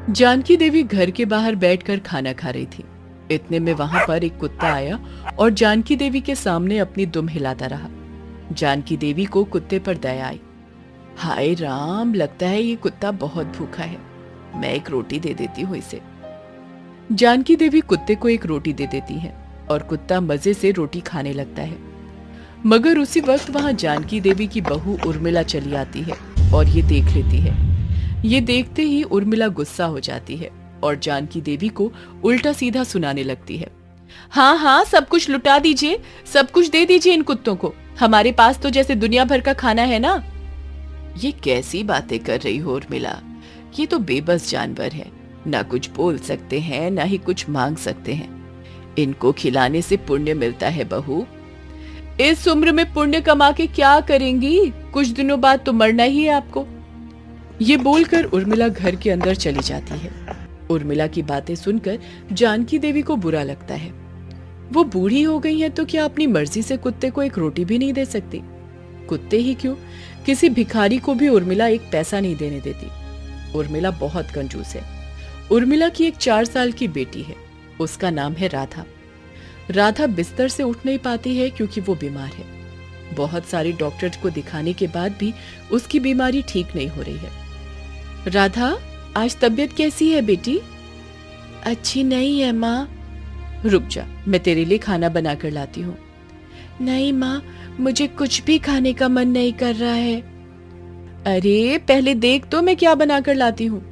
जानकी देवी घर के बाहर बैठकर खाना खा रही थी। इतने में वहां पर एक कुत्ता आया और जानकी देवी के सामने अपनी दुम हिलाता रहा। जानकी देवी को कुत्ते पर दया आई। हाय राम, लगता है ये कुत्ता बहुत भूखा है, मैं एक रोटी दे देती हूँ इसे। जानकी देवी कुत्ते को एक रोटी दे देती है और कुत्ता मजे से रोटी खाने लगता है। मगर उसी वक्त वहां जानकी देवी की बहू उर्मिला चली आती है और ये देख लेती है। ये देखते ही उर्मिला गुस्सा हो जाती है और जानकी देवी को उल्टा सीधा सुनाने लगती है। हाँ हाँ, सब कुछ लुटा दीजिए, सब कुछ दे दीजिए इन कुत्तों को, हमारे पास तो जैसे दुनिया भर का खाना है ना। ये कैसी बातें कर रही हो उर्मिला, ये तो बेबस जानवर है, ना कुछ बोल सकते हैं ना ही कुछ मांग सकते हैं। इनको खिलाने से पुण्य मिलता है बहू। इस उम्र में पुण्य कमा के क्या करेंगी, कुछ दिनों बाद तो मरना ही है आपको। ये बोलकर उर्मिला घर के अंदर चली जाती है। उर्मिला की बातें सुनकर जानकी देवी को बुरा लगता है। वो बूढ़ी हो गई है तो क्या अपनी मर्जी से कुत्ते को एक रोटी भी नहीं दे सकती? कुत्ते ही क्यों, किसी भिखारी को भी उर्मिला एक पैसा नहीं देने देती। उर्मिला बहुत कंजूस है। उर्मिला की एक 4 साल की बेटी है, उसका नाम है राधा। राधा बिस्तर से उठ नहीं पाती है क्योंकि वो बीमार है। बहुत सारे डॉक्टर को दिखाने के बाद भी उसकी बीमारी ठीक नहीं हो रही है। राधा, आज तबीयत कैसी है बेटी? अच्छी नहीं है माँ। रुक जा, मैं तेरे लिए खाना बना कर लाती हूँ। नहीं माँ, मुझे कुछ भी खाने का मन नहीं कर रहा है। अरे पहले देख तो मैं क्या बना कर लाती हूँ।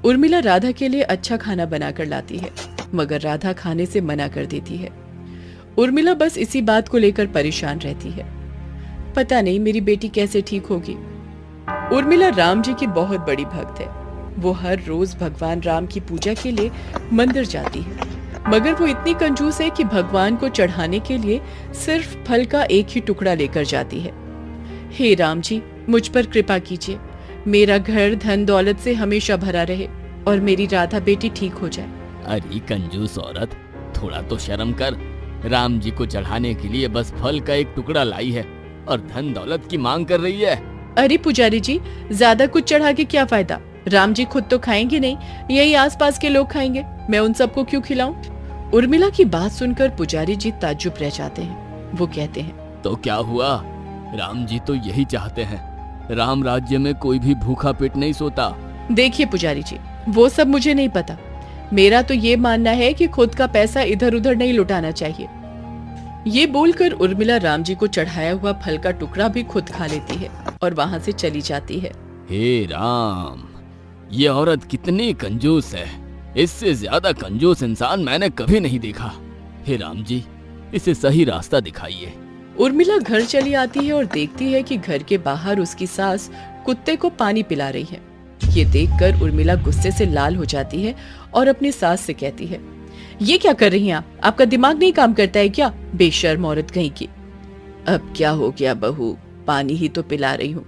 उर्मिला राधा के लिए अच्छा खाना बना कर लाती है, मगर राधा खाने से मना कर देती है। उर्मिला बस इसी बात को लेकर परेशान रहती है। पता नहीं मेरी बेटी कैसे ठीक होगी। उर्मिला राम जी की बहुत बड़ी भक्त है। वो हर रोज भगवान राम की पूजा के लिए मंदिर जाती है, मगर वो इतनी कंजूस है कि भगवान को चढ़ाने के लिए सिर्फ फल का एक ही टुकड़ा लेकर जाती है। हे राम जी, मुझ पर कृपा कीजिए, मेरा घर धन दौलत से हमेशा भरा रहे और मेरी राधा बेटी ठीक हो जाए। अरे कंजूस औरत, थोड़ा तो शर्म कर। राम जी को चढ़ाने के लिए बस फल का एक टुकड़ा लाई है और धन दौलत की मांग कर रही है। अरे पुजारी जी, ज्यादा कुछ चढ़ा के क्या फायदा? राम जी खुद तो खाएंगे नहीं, यही आसपास के लोग खाएंगे, मैं उन सबको क्यों खिलाऊं? उर्मिला की बात सुनकर पुजारी जी ताज्जुब रह जाते हैं। वो कहते हैं, तो क्या हुआ? राम जी तो यही चाहते हैं, राम राज्य में कोई भी भूखा पेट नहीं सोता। देखिए पुजारी जी, वो सब मुझे नहीं पता। मेरा तो ये मानना है कि खुद का पैसा इधर उधर नहीं लुटाना चाहिए। ये बोलकर उर्मिला राम जी को चढ़ाया हुआ फल का टुकड़ा भी खुद खा लेती है और वहां से चली जाती है। हे राम, ये औरत कितनी कंजूस है, इससे ज्यादा कंजूस इंसान मैंने कभी नहीं देखा। हे राम जी, इसे सही रास्ता दिखाइए। उर्मिला घर चली आती है और देखती है कि घर के बाहर उसकी सास कुत्ते को पानी पिला रही है। ये देखकर उर्मिला गुस्से से लाल हो जाती है और अपनी सास से कहती है, ये क्या कर रही हैं आप? आपका दिमाग नहीं काम करता है क्या, बेशर्म औरत कहीं की? अब क्या हो गया बहू, पानी ही तो पिला रही हूँ।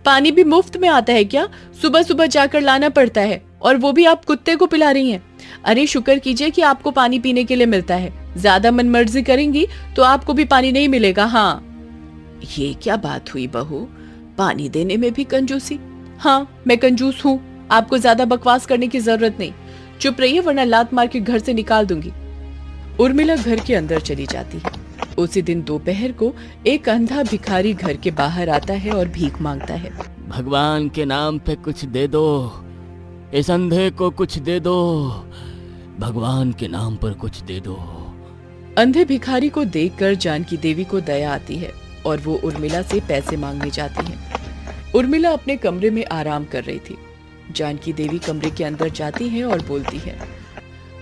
पानी भी मुफ्त में आता है क्या? सुबह सुबह जाकर लाना पड़ता है, और वो भी आप कुत्ते को पिला रही हैं। अरे शुक्र कीजिए कि आपको पानी पीने के लिए मिलता है, ज्यादा मनमर्जी करेंगी तो आपको भी पानी नहीं मिलेगा। हाँ, ये क्या बात हुई बहू, पानी देने में भी कंजूसी? हाँ, मैं कंजूस हूँ, आपको ज्यादा बकवास करने की जरूरत नहीं। चुप रहिए वरना लात मार के घर से निकाल दूंगी। उर्मिला घर के अंदर चली जाती है। उसी दिन दोपहर को एक अंधा भिखारी घर के बाहर आता है और भीख मांगता है। भगवान के नाम पे कुछ दे दो, इस अंधे को कुछ दे दो, भगवान के नाम पर कुछ दे दो। अंधे भिखारी को देखकर जानकी देवी को दया आती है और वो उर्मिला से पैसे मांगने जाती है। उर्मिला अपने कमरे में आराम कर रही थी। जानकी देवी कमरे के अंदर जाती है और बोलती है,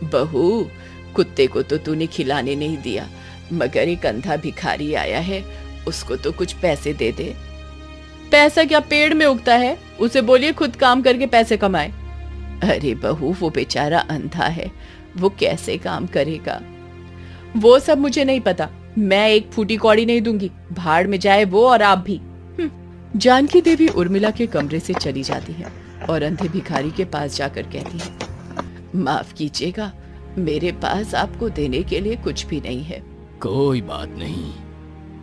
बहू, कुत्ते को तो तूने खिलाने नहीं दिया, मगर एक अंधा भिखारी आया है, उसको तो कुछ पैसे दे दे। पैसा क्या पेड़ में उगता है? उसे बोलिए खुद काम करके पैसे कमाए। अरे बहू, वो बेचारा अंधा है, वो कैसे काम करेगा? वो सब मुझे नहीं पता, मैं एक फूटी कौड़ी नहीं दूंगी, भाड़ में जाए वो और आप भी। जानकी देवी उर्मिला के कमरे से चली जाती है और अंधे भिखारी के पास जाकर कहती है, माफ कीजिएगा, मेरे पास आपको देने के लिए कुछ भी नहीं है। कोई बात नहीं,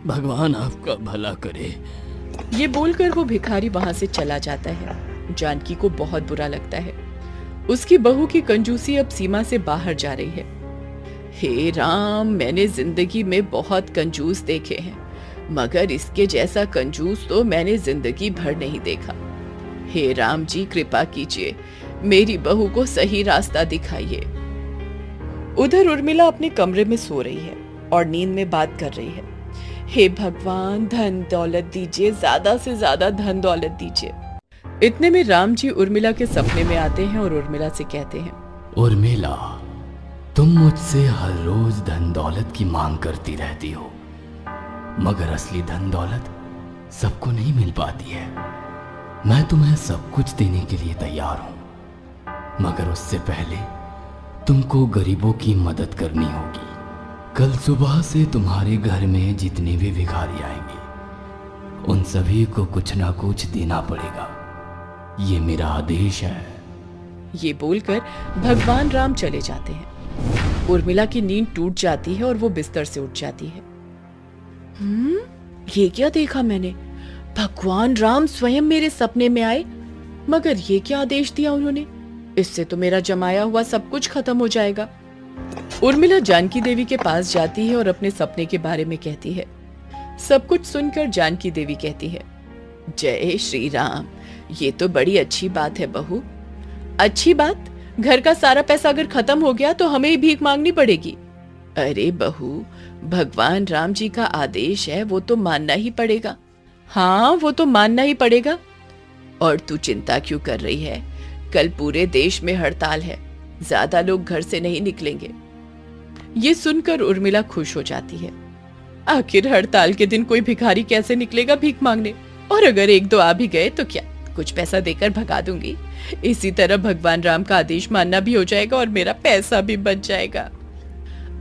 भगवान आपका भला करे। ये बोलकर वो भिखारी वहां से चला जाता है। जानकी को बहुत बुरा लगता है। उसकी बहू की कंजूसी अब सीमा से बाहर जा रही है। हे राम, मैंने जिंदगी में बहुत कंजूस देखे हैं, मगर इसके जैसा कंजूस तो मैंने जिंदगी भर नहीं देखा। हे राम जी, कृपा कीजिए, मेरी बहू को सही रास्ता दिखाइए। उधर उर्मिला अपने कमरे में सो रही है और नींद में बात कर रही है। हे भगवान, धन दौलत दीजिए, ज्यादा से ज्यादा धन दौलत दीजिए। इतने में राम जी उर्मिला के सपने में आते हैं और उर्मिला से कहते हैं, उर्मिला, तुम मुझसे हर रोज धन दौलत की मांग करती रहती हो, मगर असली धन दौलत सबको नहीं मिल पाती है। मैं तुम्हें सब कुछ देने के लिए तैयार हूं, मगर उससे पहले तुमको गरीबों की मदद करनी होगी। कल सुबह से तुम्हारे घर में जितने भी भिखारी आएंगे, उन सभी को कुछ ना कुछ देना पड़ेगा। ये मेरा आदेश है। ये बोलकर भगवान राम चले जाते हैं। उर्मिला की नींद टूट जाती है और वो बिस्तर से उठ जाती है। ये क्या देखा मैंने? भगवान राम स्वयं मेरे सपने में आए, मगर ये क्या आदेश दिया उन्होंने? इससे तो मेरा जमाया हुआ सब कुछ खत्म हो जाएगा। उर्मिला जानकी देवी के पास जाती है और अपने सपने के बारे में कहती है। सब कुछ सुनकर जानकी देवी कहती है, जय श्री राम, ये तो बड़ी अच्छी बात है बहू। अच्छी बात? घर का सारा पैसा अगर खत्म हो गया तो हमें ही भीख मांगनी पड़ेगी। अरे बहू, भगवान राम जी का आदेश है, वो तो मानना ही पड़ेगा। हाँ, वो तो मानना ही पड़ेगा। और तू चिंता क्यों कर रही है? कल पूरे देश में हड़ताल है, ज्यादा लोग घर से नहीं निकलेंगे। ये सुनकर उर्मिला खुश हो जाती है। आखिर हड़ताल के दिन कोई भिखारी कैसे निकलेगा भीख मांगने? और अगर एक दो आ भी गए तो क्या, कुछ पैसा देकर भगा दूंगी। इसी तरह भगवान राम का आदेश मानना भी हो जाएगा और मेरा पैसा भी बच जाएगा।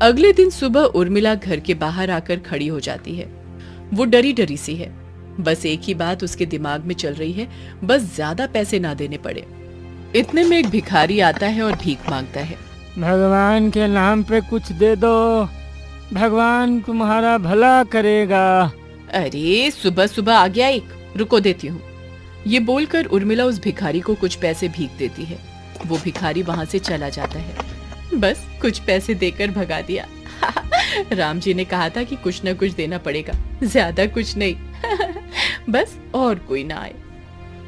अगले दिन सुबह उर्मिला घर के बाहर आकर खड़ी हो जाती है। वो डरी डरी सी है। बस एक ही बात उसके दिमाग में चल रही है, बस ज्यादा पैसे ना देने पड़े। इतने में एक भिखारी आता है और भीख मांगता है। भगवान के नाम पे कुछ दे दो, भगवान तुम्हारा भला करेगा। अरे सुबह सुबह आ गया एक, रुको देती हूँ। ये बोलकर उर्मिला उस भिखारी को कुछ पैसे भीख देती है। वो भिखारी वहां से चला जाता है। बस कुछ पैसे देकर भगा दिया। राम जी ने कहा था कि कुछ न कुछ देना पड़ेगा, ज्यादा कुछ नहीं। बस और कोई ना आए।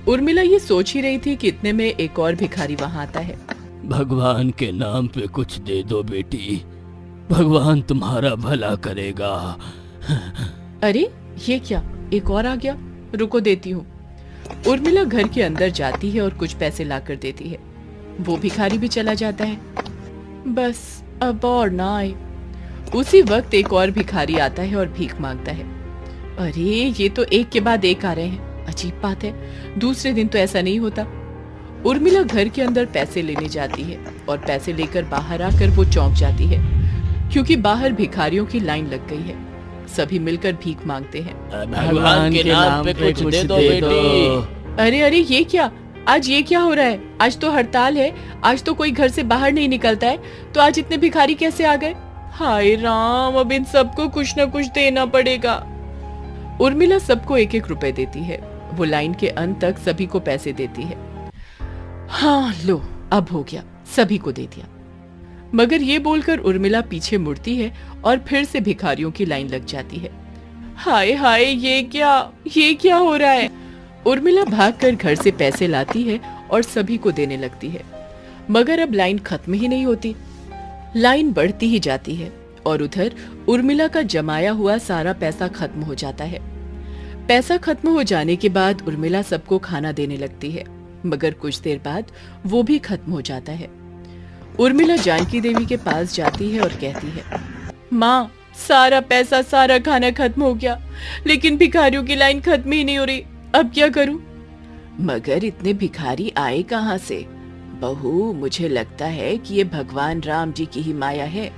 उर्मिला ये सोच ही रही थी कि इतने में एक और भिखारी वहां आता है। भगवान के नाम पे कुछ दे दो बेटी, भगवान तुम्हारा भला करेगा। अरे ये क्या, एक और आ गया, रुको देती हूँ। उर्मिला घर के अंदर जाती है और कुछ पैसे लाकर देती है। वो भिखारी भी चला जाता है। बस अब और ना आए। उसी वक्त एक और भिखारी आता है और भीख मांगता है। अरे ये तो एक के बाद एक आ रहे हैं, अजीब बात है, दूसरे दिन तो ऐसा नहीं होता। उर्मिला घर के अंदर पैसे लेने जाती है और पैसे लेकर बाहर आकर वो चौंक जाती है, क्योंकि बाहर भिखारियों की लाइन लग गई है। सभी मिलकर भीख मांगते हैं। भगवान के नाम पे कुछ दे दो बेटी। अरे अरे ये क्या, आज ये क्या हो रहा है? आज तो हड़ताल है, आज तो कोई घर से बाहर नहीं निकलता है, तो आज इतने भिखारी कैसे आ गए? हाय राम, अब इन सबको कुछ न कुछ देना पड़ेगा। उर्मिला सबको एक एक रुपए देती है। वो लाइन के अंत तक सभी को पैसे देती है। हाँ लो, अब हो गया, सभी को दे दिया। मगर ये बोलकर उर्मिला पीछे मुड़ती है और फिर से भिखारियों की लाइन लग जाती है। हाय हाय, ये क्या हो रहा है? उर्मिला भागकर घर से पैसे लाती है और सभी को देने लगती है। मगर अब लाइन खत्म ही नहीं होती, लाइन बढ़ती ही जाती है और उधर उर्मिला का जमाया हुआ सारा पैसा खत्म हो जाता है। पैसा खत्म हो जाने के बाद उर्मिला सबको खाना देने लगती है, मगर कुछ देर बाद वो भी खत्म हो जाता है। उर्मिला जानकी देवी के पास जाती है और कहती है, माँ, सारा पैसा सारा खाना खत्म हो गया, लेकिन भिखारियों की लाइन खत्म ही नहीं हो रही, अब क्या करूं? मगर इतने भिखारी आए कहाँ से? बहू, मुझे लगता है कि ये भगवान राम जी की ही माया है।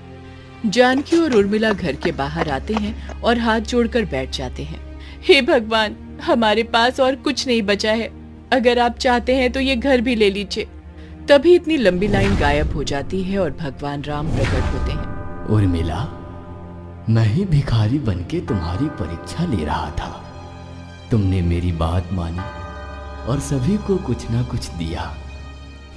जानकी और उर्मिला घर के बाहर आते हैं और हाथ जोड़कर बैठ जाते हैं। हे भगवान, हमारे पास और कुछ नहीं बचा है, अगर आप चाहते हैं तो ये घर भी ले लीजिए। तभी इतनी लंबी लाइन गायब हो जाती है और भगवान राम प्रकट होते हैं। उर्मिला, मैं ही भिखारी बनके तुम्हारी परीक्षा ले रहा था। तुमने मेरी बात मानी और सभी को कुछ ना कुछ दिया,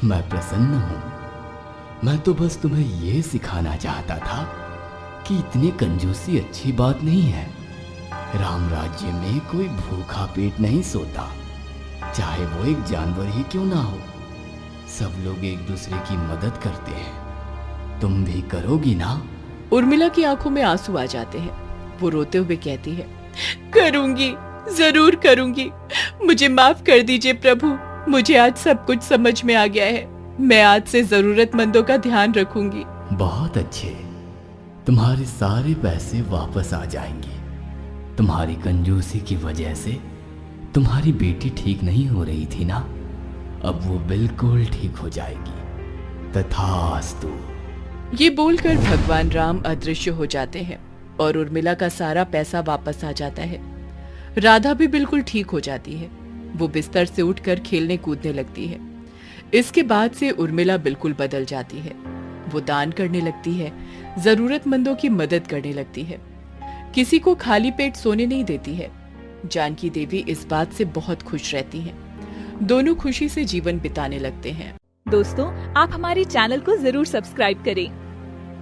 मैं प्रसन्न हूँ। मैं तो बस तुम्हें ये सिखाना चाहता था कि इतनी कंजूसी अच्छी बात नहीं है। राम राज्य में कोई भूखा पेट नहीं सोता, चाहे वो एक जानवर ही क्यों ना हो। सब लोग एक दूसरे की मदद करते हैं। तुम भी करोगी ना? उर्मिला की आंखों में आंसू आ जाते हैं। वो रोते हुए कहती है, करूंगी, जरूर करूंगी। मुझे माफ कर दीजिए प्रभु, मुझे आज सब कुछ समझ में आ गया है। मैं आज से जरूरतमंदों का ध्यान रखूंगी। बहुत अच्छे, तुम्हारे सारे पैसे वापस आ जाएंगे। तुम्हारी कंजूसी की वजह से तुम्हारी बेटी ठीक नहीं हो रही थी ना, अब वो बिल्कुल ठीक हो जाएगी। तथास्तु। ये बोलकर भगवान राम अदृश्य हो जाते हैं और उर्मिला का सारा पैसा वापस आ जाता है। राधा भी बिल्कुल ठीक हो जाती है। वो बिस्तर से उठकर खेलने कूदने लगती है। इसके बाद से उर्मिला बिल्कुल बदल जाती है। वो दान करने लगती है, जरूरतमंदों की मदद करने लगती है, किसी को खाली पेट सोने नहीं देती है। जानकी देवी इस बात से बहुत खुश रहती हैं। दोनों खुशी से जीवन बिताने लगते हैं। दोस्तों, आप हमारे चैनल को जरूर सब्सक्राइब करें